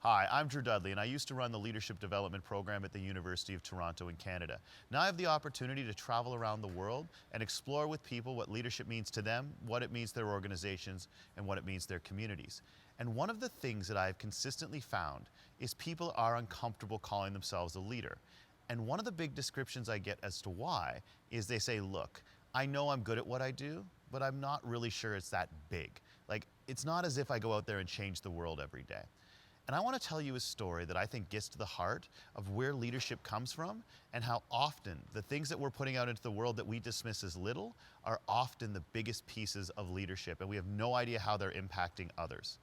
Hi, I'm Drew Dudley, and I used to run the Leadership Development Program at the University of Toronto in Canada. Now I have the opportunity to travel around the world and explore with people what leadership means to them, what it means to their organizations, and what it means to their communities. And one of the things that I've consistently found is people are uncomfortable calling themselves a leader. And one of the big descriptions I get as to why is they say, look, I know I'm good at what I do, but I'm not really sure it's that big. Like, it's not as if I go out there and change the world every day. And I want to tell you a story that I think gets to the heart of where leadership comes from and how often the things that we're putting out into the world that we dismiss as little are often the biggest pieces of leadership, and we have no idea how they're impacting others.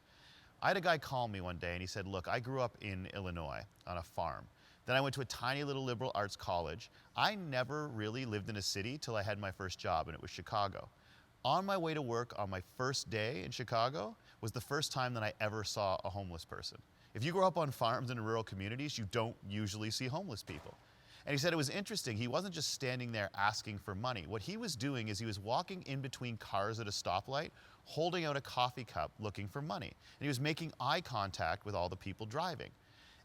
I had a guy call me one day and he said, look, I grew up in Illinois on a farm. Then I went to a tiny little liberal arts college. I never really lived in a city till I had my first job, and it was Chicago. On my way to work on my first day in Chicago was the first time that I ever saw a homeless person. If you grow up on farms and in rural communities, you don't usually see homeless people. And he said it was interesting. He wasn't just standing there asking for money. What he was doing is he was walking in between cars at a stoplight, holding out a coffee cup looking for money. And he was making eye contact with all the people driving.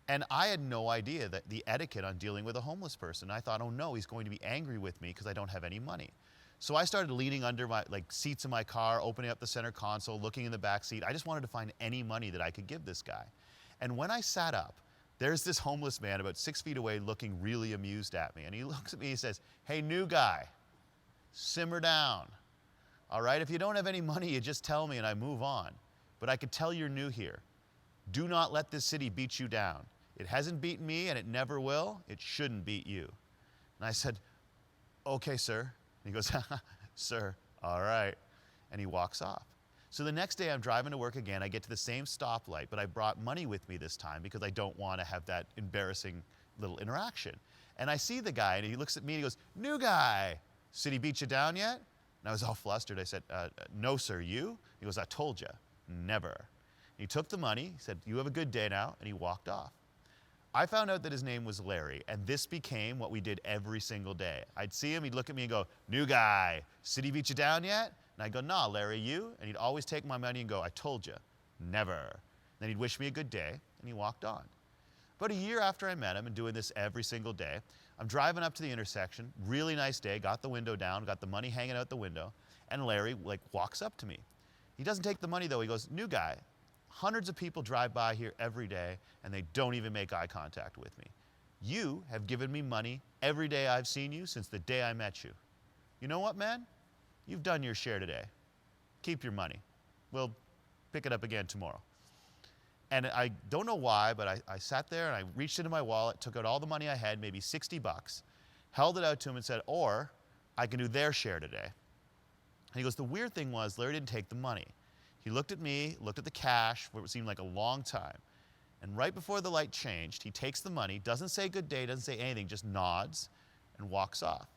And I had no idea that the etiquette on dealing with a homeless person. I thought, oh no, he's going to be angry with me because I don't have any money. So I started leaning under my seats in my car, opening up the center console, looking in the back seat. I just wanted to find any money that I could give this guy. And when I sat up, there's this homeless man about 6 feet away looking really amused at me. And he looks at me and he says, hey, new guy, simmer down. All right, if you don't have any money, you just tell me and I move on. But I could tell you're new here. Do not let this city beat you down. It hasn't beaten me and it never will. It shouldn't beat you. And I said, okay, sir. And he goes, sir, all right. And he walks off. So the next day I'm driving to work again. I get to the same stoplight, but I brought money with me this time because I don't want to have that embarrassing little interaction. And I see the guy and he looks at me and he goes, new guy, city beat you down yet? And I was all flustered. I said, no, sir, you? He goes, I told you, never. And he took the money, he said, you have a good day now, and he walked off. I found out that his name was Larry, and this became what we did every single day. I'd see him, he'd look at me and go, new guy, city beat you down yet? And I'd go, nah, Larry, you? And he'd always take my money and go, I told you, never. Then he'd wish me a good day, and he walked on. About a year after I met him and doing this every single day, I'm driving up to the intersection, really nice day, got the window down, got the money hanging out the window, and Larry walks up to me. He doesn't take the money though, he goes, new guy, hundreds of people drive by here every day and they don't even make eye contact with me. You have given me money every day I've seen you since the day I met you. You know what, man? You've done your share today. Keep your money. We'll pick it up again tomorrow. And I don't know why, but I sat there and I reached into my wallet, took out all the money I had, maybe 60 bucks, held it out to him and said, or I can do their share today. And he goes, the weird thing was Larry didn't take the money. He looked at me, looked at the cash for what seemed like a long time. And right before the light changed, he takes the money, doesn't say good day, doesn't say anything, just nods and walks off.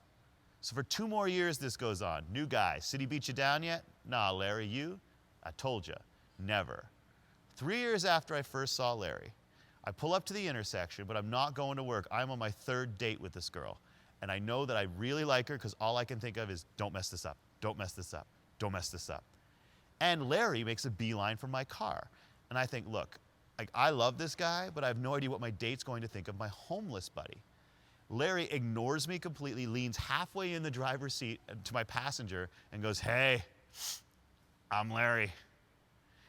So for 2 more years this goes on. New guy, city beat you down yet? Nah, Larry, you? I told you, never. 3 years after I first saw Larry, I pull up to the intersection, but I'm not going to work. I'm on my 3rd date with this girl. And I know that I really like her because all I can think of is, don't mess this up, don't mess this up, don't mess this up. And Larry makes a beeline for my car. And I think, look, I love this guy, but I have no idea what my date's going to think of my homeless buddy. Larry ignores me completely, leans halfway in the driver's seat to my passenger and goes, hey, I'm Larry. And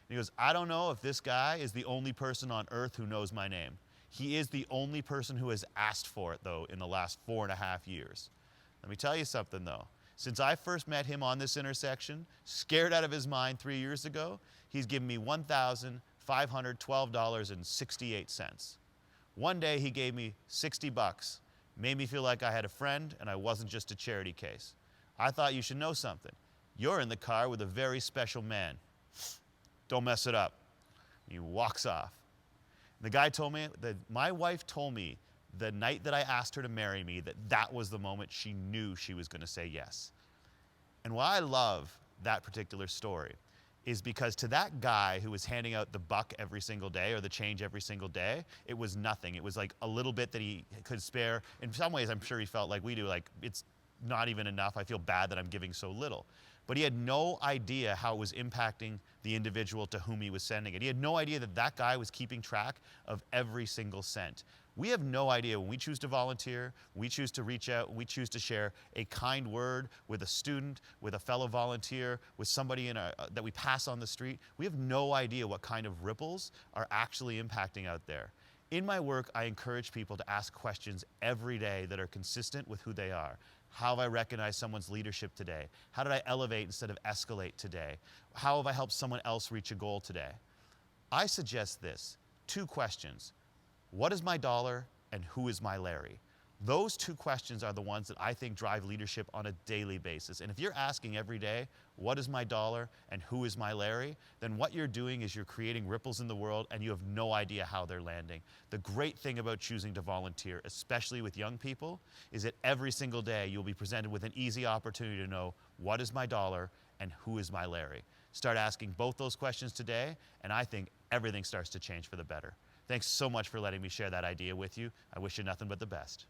he goes, I don't know if this guy is the only person on earth who knows my name. He is the only person who has asked for it, though, in the last 4.5 years. Let me tell you something, though. Since I first met him on this intersection, scared out of his mind 3 years ago, he's given me $1,512.68. One day he gave me 60 bucks, made me feel like I had a friend and I wasn't just a charity case. I thought you should know something. You're in the car with a very special man. Don't mess it up. He walks off. The guy told me that my wife told me the night that I asked her to marry me that was the moment she knew she was going to say yes. And why I love that particular story is because to that guy who was handing out the buck every single day or the change every single day, it was nothing. It was like a little bit that he could spare. In some ways, I'm sure he felt like we do, like it's not even enough. I feel bad that I'm giving so little. but he had no idea how it was impacting the individual to whom he was sending it. He had no idea that that guy was keeping track of every single cent. We have no idea when we choose to volunteer, we choose to reach out, we choose to share a kind word with a student, with a fellow volunteer, with somebody that we pass on the street. We have no idea what kind of ripples are actually impacting out there. In my work, I encourage people to ask questions every day that are consistent with who they are. How have I recognized someone's leadership today? How did I elevate instead of escalate today? How have I helped someone else reach a goal today? I suggest this, 2 questions. What is my dollar and who is my Larry? Those 2 questions are the ones that I think drive leadership on a daily basis. And if you're asking every day, what is my dollar and who is my Larry, then what you're doing is you're creating ripples in the world and you have no idea how they're landing. The great thing about choosing to volunteer, especially with young people, is that every single day you'll be presented with an easy opportunity to know what is my dollar and who is my Larry. Start asking both those questions today, and I think everything starts to change for the better. Thanks so much for letting me share that idea with you. I wish you nothing but the best.